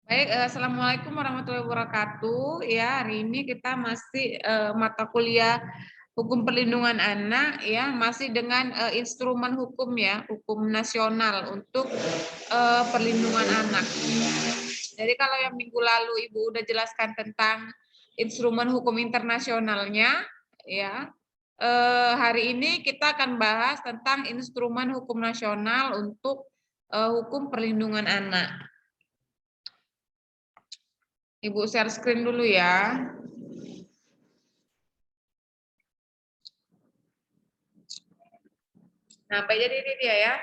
Baik, assalamualaikum warahmatullahi wabarakatuh. Ya, hari ini kita masih mata kuliah hukum perlindungan anak, ya, masih dengan instrumen hukum ya, hukum nasional untuk perlindungan anak. Jadi kalau yang minggu lalu Ibu udah jelaskan tentang instrumen hukum internasionalnya, ya. Hari ini kita akan bahas tentang instrumen hukum nasional untuk hukum perlindungan anak. Ibu share screen dulu ya. Nah, jadi ini dia ya.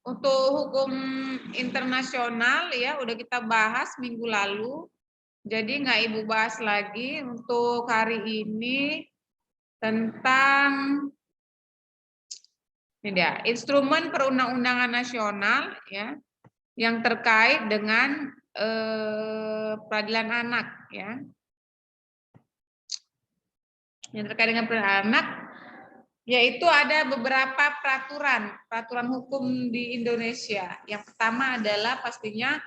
Untuk hukum internasional ya udah kita bahas minggu lalu. Jadi nggak Ibu bahas lagi untuk hari ini tentang ini dia, instrumen perundang-undangan nasional ya yang terkait dengan peradilan anak ya. Yang terkait dengan peradilan anak yaitu ada beberapa peraturan hukum di Indonesia. Yang pertama adalah pastinya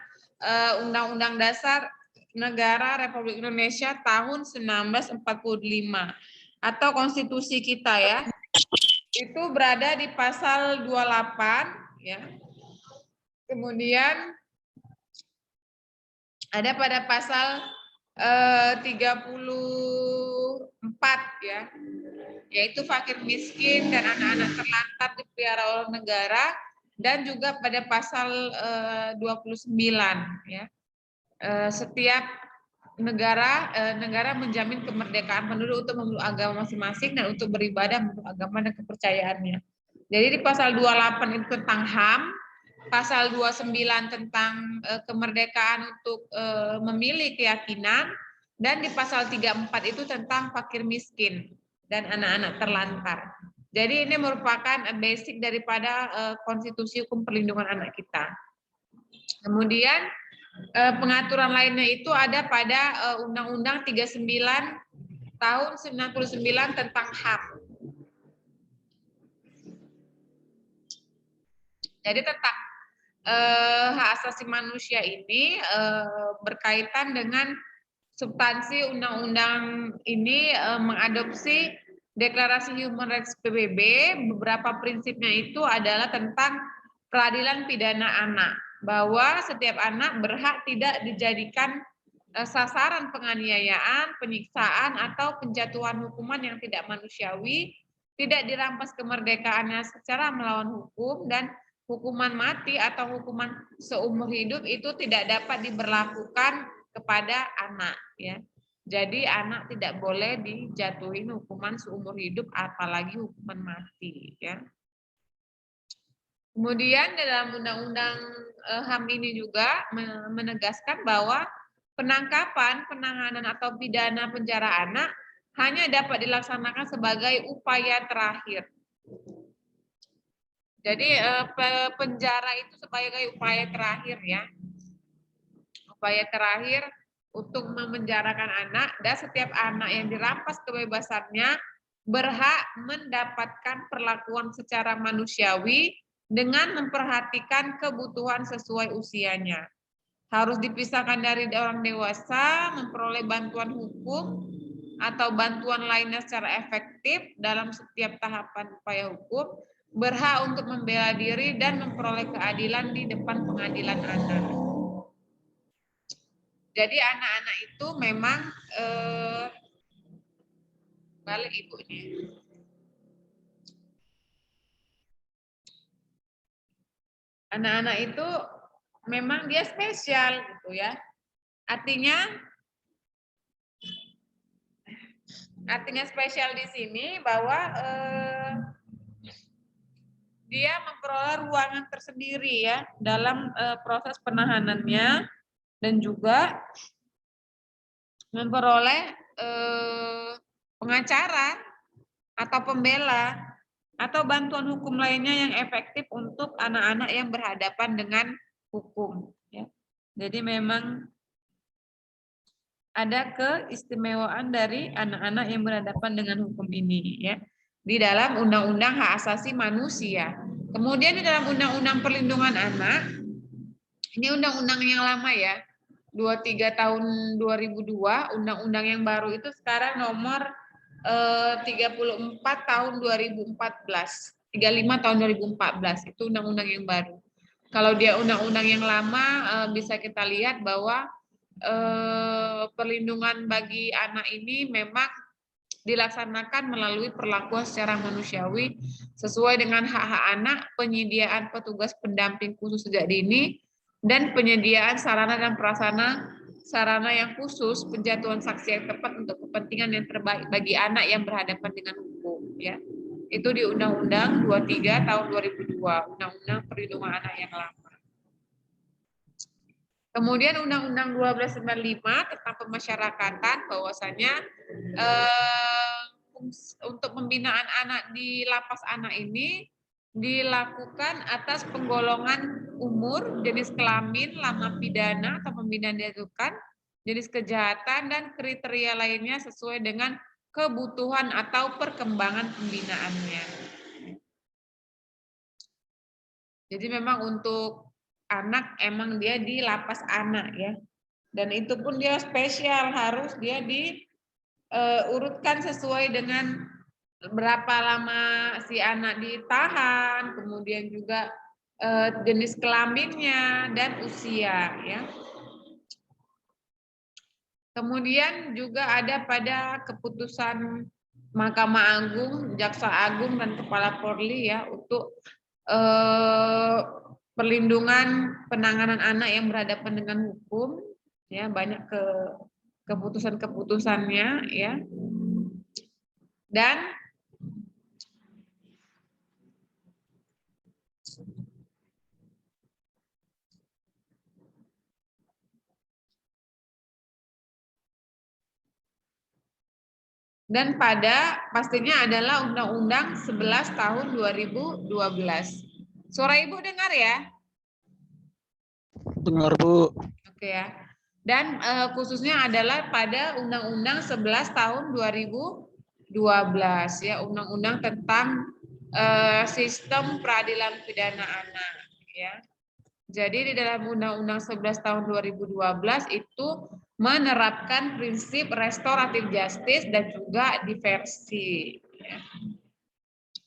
Undang-Undang Dasar Negara Republik Indonesia tahun 1945 atau konstitusi kita ya. Itu berada di pasal 28 ya. Kemudian ada pada pasal 34 ya, yaitu fakir miskin dan anak-anak terlantar dipelihara oleh negara, dan juga pada pasal 29 ya, setiap negara menjamin kemerdekaan penduduk untuk memeluk agama masing-masing dan untuk beribadah menurut agama dan kepercayaannya. Jadi di pasal 28 itu tentang HAM, pasal 29 tentang kemerdekaan untuk memilih keyakinan, dan di pasal 34 itu tentang fakir miskin dan anak-anak terlantar. Jadi ini merupakan basic daripada konstitusi hukum perlindungan anak kita. Kemudian pengaturan lainnya itu ada pada Undang-Undang 39 tahun 99 tentang HAM. Jadi tentang hak asasi manusia ini berkaitan dengan substansi undang-undang ini mengadopsi Deklarasi Human Rights PBB. Beberapa prinsipnya itu adalah tentang peradilan pidana anak, bahwa setiap anak berhak tidak dijadikan sasaran penganiayaan, penyiksaan, atau penjatuhan hukuman yang tidak manusiawi, tidak dirampas kemerdekaannya secara melawan hukum, dan hukuman mati atau hukuman seumur hidup itu tidak dapat diberlakukan kepada anak ya. Jadi anak tidak boleh dijatuhin hukuman seumur hidup apalagi hukuman mati ya. Kemudian dalam undang-undang HAM ini juga menegaskan bahwa penangkapan, penahanan atau pidana penjara anak hanya dapat dilaksanakan sebagai upaya terakhir. Jadi penjara itu sebagai upaya terakhir ya. Upaya terakhir untuk memenjarakan anak, dan setiap anak yang dirampas kebebasannya berhak mendapatkan perlakuan secara manusiawi dengan memperhatikan kebutuhan sesuai usianya. Harus dipisahkan dari orang dewasa, memperoleh bantuan hukum atau bantuan lainnya secara efektif dalam setiap tahapan upaya hukum, berhak untuk membela diri dan memperoleh keadilan di depan pengadilan anak. Jadi anak-anak itu memang balik ibunya. Anak-anak itu memang dia spesial gitu ya. Artinya spesial di sini bahwa dia memperoleh ruangan tersendiri ya dalam proses penahanannya, dan juga memperoleh pengacara atau pembela atau bantuan hukum lainnya yang efektif untuk anak-anak yang berhadapan dengan hukum. Ya. Jadi memang ada keistimewaan dari anak-anak yang berhadapan dengan hukum ini ya di dalam Undang-Undang Hak Asasi Manusia. Kemudian di dalam Undang-Undang Perlindungan Anak Ini undang-undang yang lama ya, 23 tahun 2002, undang-undang yang baru itu sekarang nomor 34 tahun 2014, 35 tahun 2014, itu undang-undang yang baru. Kalau dia undang-undang yang lama, bisa kita lihat bahwa perlindungan bagi anak ini memang dilaksanakan melalui perlakuan secara manusiawi sesuai dengan hak-hak anak, penyediaan petugas pendamping khusus sejak dini, dan penyediaan sarana dan prasarana sarana yang khusus, penjatuhan saksi yang tepat untuk kepentingan yang terbaik bagi anak yang berhadapan dengan hukum. Ya, itu di Undang-Undang 23 tahun 2002, Undang-Undang Perlindungan Anak yang lama. Kemudian Undang-Undang 1295 tentang pemasyarakatan, bahwasanya untuk pembinaan anak di lapas anak ini dilakukan atas penggolongan umur, jenis kelamin, lama pidana atau pembinaan dilakukan, jenis kejahatan, dan kriteria lainnya sesuai dengan kebutuhan atau perkembangan pembinaannya. Jadi memang untuk anak emang dia di lapas anak ya. Dan itu pun dia spesial, harus dia diurutkan sesuai dengan berapa lama si anak ditahan, kemudian juga jenis kelaminnya dan usia ya. Kemudian juga ada pada keputusan Mahkamah Agung, Jaksa Agung dan Kepala Polri ya untuk perlindungan penanganan anak yang berhadapan dengan hukum ya, banyak keputusan-keputusannya ya. Dan pada pastinya adalah Undang-Undang 11 tahun 2012. Suara Ibu dengar ya? Dengar, Bu. Oke ya. Dan khususnya adalah pada Undang-Undang 11 tahun 2012 ya, Undang-Undang tentang sistem peradilan pidana anak ya. Jadi di dalam Undang-Undang 11 tahun 2012 itu menerapkan prinsip restoratif justice dan juga diversi. Ya.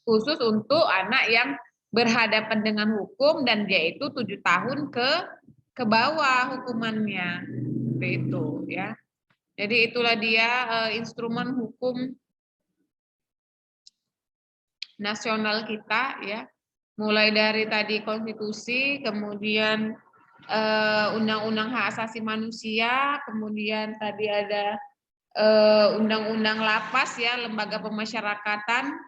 Khusus untuk anak yang berhadapan dengan hukum dan dia itu 7 tahun ke bawah hukumannya. Seperti itu ya. Jadi itulah dia instrumen hukum nasional kita ya. Mulai dari tadi konstitusi, kemudian undang-undang hak asasi manusia, kemudian tadi ada undang-undang lapas ya, lembaga pemasyarakatan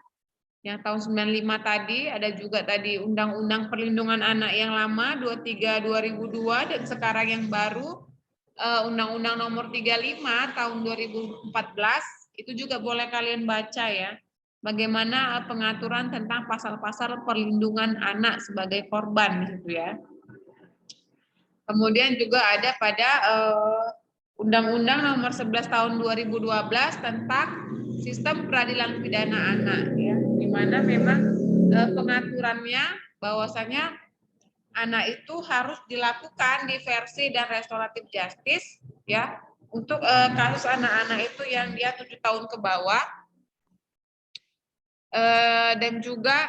yang tahun 95 tadi, ada juga tadi undang-undang perlindungan anak yang lama 23 2002 dan sekarang yang baru undang-undang nomor 35 tahun 2014 itu juga boleh kalian baca ya. Bagaimana pengaturan tentang pasal-pasal perlindungan anak sebagai korban gitu ya. Kemudian juga ada pada Undang-Undang nomor 11 tahun 2012 tentang sistem peradilan pidana anak ya, di mana memang pengaturannya bahwasanya anak itu harus dilakukan diversi dan restoratif justice ya untuk kasus anak-anak itu yang dia 7 tahun ke bawah dan juga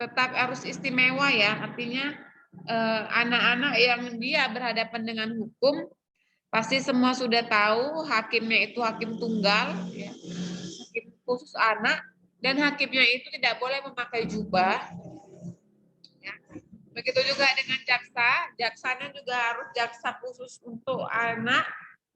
tetap harus istimewa ya, artinya anak-anak yang dia berhadapan dengan hukum pasti semua sudah tahu hakimnya itu hakim tunggal ya, hakim khusus anak, dan hakimnya itu tidak boleh memakai jubah ya. Begitu juga dengan jaksanya juga harus jaksa khusus untuk anak,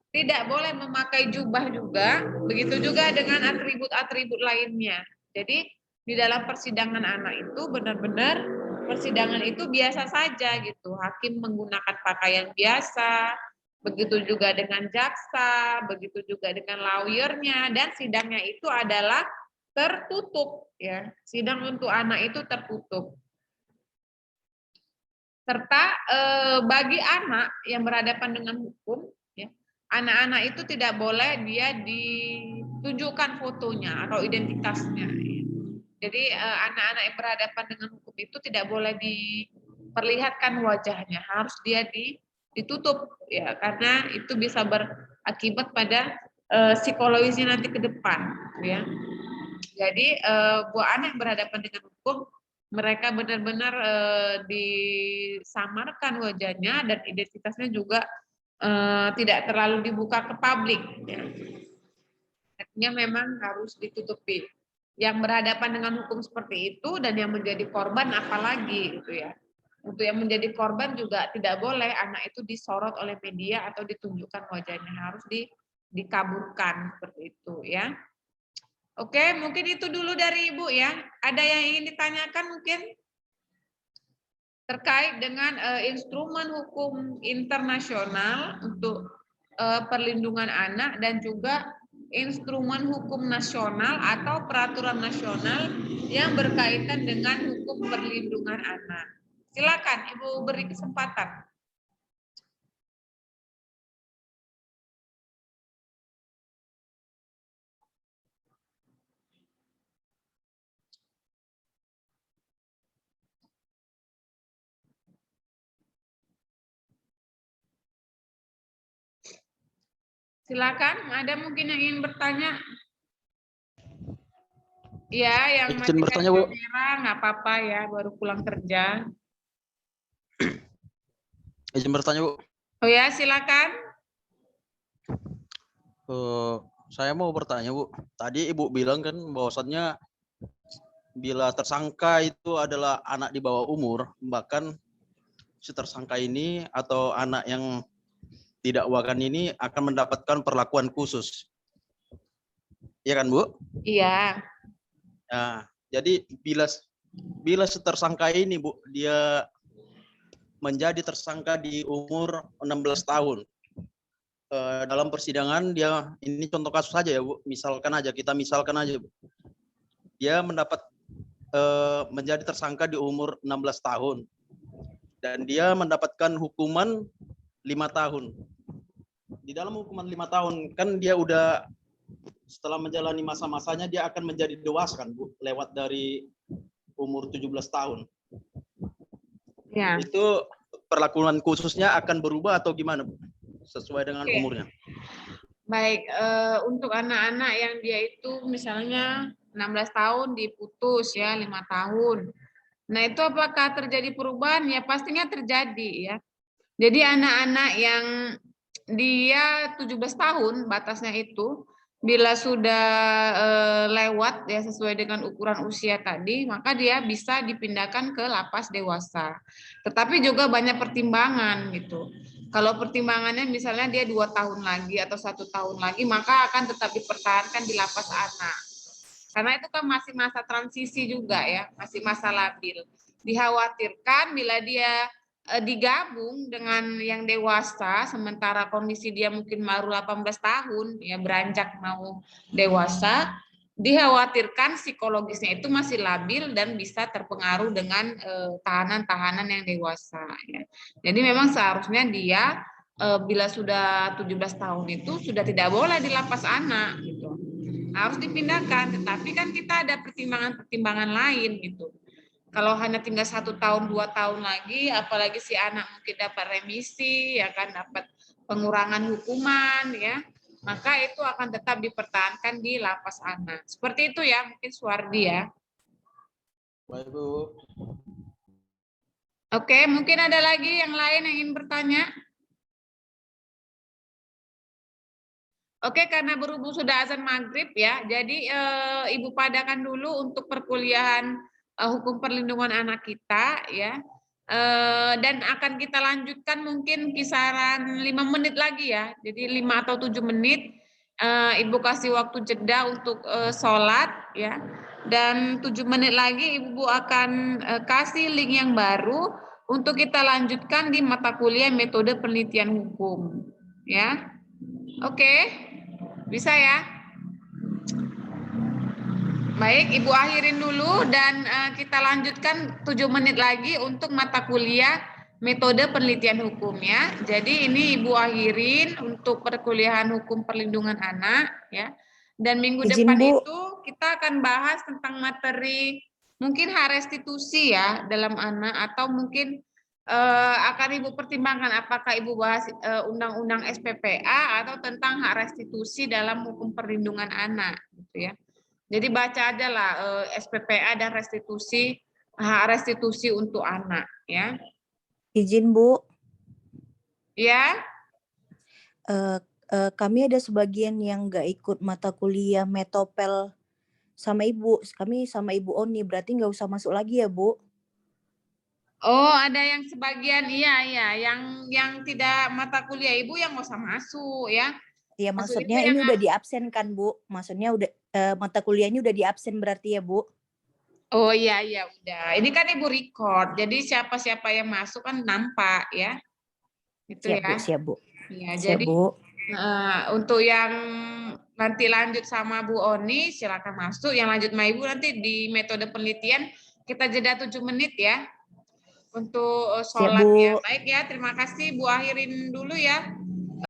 tidak boleh memakai jubah juga. Begitu juga dengan atribut-atribut lainnya. Jadi di dalam persidangan anak itu benar-benar persidangan itu biasa saja gitu. Hakim menggunakan pakaian biasa, begitu juga dengan jaksa, begitu juga dengan lawyernya, dan sidangnya itu adalah tertutup ya. Sidang untuk anak itu tertutup. Serta bagi anak yang berhadapan dengan hukum, ya, anak-anak itu tidak boleh dia ditunjukkan fotonya atau identitasnya. Ya. Jadi anak-anak yang berhadapan dengan hukum itu tidak boleh perlihatkan wajahnya, harus dia ditutup ya, karena itu bisa berakibat pada psikologisnya nanti ke depan ya. Jadi buah anak yang berhadapan dengan hukum, mereka benar-benar disamarkan wajahnya dan identitasnya juga tidak terlalu dibuka ke publik ya. Artinya memang harus ditutupi. Yang berhadapan dengan hukum seperti itu dan yang menjadi korban apalagi gitu ya. Untuk yang menjadi korban juga tidak boleh anak itu disorot oleh media atau ditunjukkan wajahnya, harus dikaburkan seperti itu ya. Oke, mungkin itu dulu dari Ibu ya. Ada yang ingin ditanyakan mungkin terkait dengan instrumen hukum internasional untuk perlindungan anak dan juga instrumen hukum nasional atau peraturan nasional yang berkaitan dengan hukum perlindungan anak. Silakan Ibu beri kesempatan. Silakan, ada mungkin yang ingin bertanya? Ya, yang Izin matikan bertanya, Bu. kamera nggak apa-apa ya, baru pulang kerja. Izin bertanya, Bu. Oh ya, silakan. Saya mau bertanya, Bu. Tadi Ibu bilang kan bahwasannya bila tersangka itu adalah anak di bawah umur, bahkan si tersangka ini atau anak yang didakwakan ini akan mendapatkan perlakuan khusus. Iya kan, Bu? Iya. Nah, jadi bila si tersangka ini, Bu, dia menjadi tersangka di umur 16 tahun. Dalam persidangan dia, ini contoh kasus saja ya, Bu. Kita misalkan aja, Bu. Dia menjadi tersangka di umur 16 tahun. Dan dia mendapatkan hukuman 5 tahun. Di dalam hukuman 5 tahun, kan dia udah setelah menjalani masa-masanya dia akan menjadi dewasa kan, Bu, lewat dari umur 17 tahun. Ya. Itu perlakuan khususnya akan berubah atau gimana, Bu? Sesuai dengan umurnya. Baik, untuk anak-anak yang dia itu misalnya 16 tahun diputus ya, 5 tahun. Nah, itu apakah terjadi perubahan? Ya pastinya terjadi ya. Jadi anak-anak yang dia 17 tahun batasnya itu, bila sudah lewat ya sesuai dengan ukuran usia tadi, maka dia bisa dipindahkan ke lapas dewasa. Tetapi juga banyak pertimbangan gitu. Kalau pertimbangannya misalnya dia 2 tahun lagi atau 1 tahun lagi, maka akan tetap dipertahankan di lapas anak. Karena itu kan masih masa transisi juga ya, masih masa labil. Dikhawatirkan bila dia digabung dengan yang dewasa, sementara kondisi dia mungkin baru 18 tahun, ya beranjak mau dewasa, dikhawatirkan psikologisnya itu masih labil dan bisa terpengaruh dengan tahanan-tahanan yang dewasa. Ya. Jadi memang seharusnya dia bila sudah 17 tahun itu sudah tidak boleh di lapas anak gitu, harus dipindahkan. Tetapi kan kita ada pertimbangan-pertimbangan lain gitu. Kalau hanya tinggal 1 tahun 2 tahun lagi, apalagi si anak mungkin dapat remisi, ya kan, dapat pengurangan hukuman, ya, maka itu akan tetap dipertahankan di lapas anak. Seperti itu ya, mungkin Suwardi ya. Baik, Bu. Oke, mungkin ada lagi yang lain yang ingin bertanya? Oke, karena berhubung sudah azan maghrib ya, jadi Ibu padakan dulu untuk perkuliahan hukum perlindungan anak kita ya, dan akan kita lanjutkan mungkin kisaran 5 menit lagi ya, jadi 5 atau 7 menit Ibu kasih waktu jeda untuk sholat ya, dan 7 menit lagi Ibu akan kasih link yang baru untuk kita lanjutkan di mata kuliah metode penelitian hukum ya. Oke. Bisa ya? Baik, Ibu akhirin dulu dan kita lanjutkan 7 menit lagi untuk mata kuliah metode penelitian hukum ya. Jadi ini Ibu akhirin untuk perkuliahan hukum perlindungan anak ya. Dan minggu depan itu kita akan bahas tentang materi mungkin hak restitusi ya dalam anak, atau mungkin akan Ibu pertimbangkan apakah Ibu bahas undang-undang SPPA atau tentang hak restitusi dalam hukum perlindungan anak, gitu ya. Jadi baca aja lah SPPA dan restitusi, hak restitusi untuk anak, ya. Izin Bu, Ya, kami ada sebagian yang nggak ikut mata kuliah Metopel sama Ibu. Kami sama Ibu Oni, berarti nggak usah masuk lagi ya Bu? oh ada yang sebagian, iya, yang tidak mata kuliah Ibu yang nggak usah masuk, ya. Iya, Maksud maksudnya Ibu ini yang udah diabsen kan Bu? Maksudnya udah mata kuliahnya udah diabsen berarti ya Bu? oh iya udah. Ini kan Ibu record, jadi siapa-siapa yang masuk kan nampak ya. Itu Siap ya. Bu, siap Bu. Iya, Siap jadi Bu. untuk yang nanti lanjut sama Bu Oni silakan masuk, yang lanjut sama Ibu nanti di metode penelitian kita jeda 7 menit ya. Untuk Siap sholat Bu. ya. Baik ya, terima kasih Bu, akhirin dulu ya.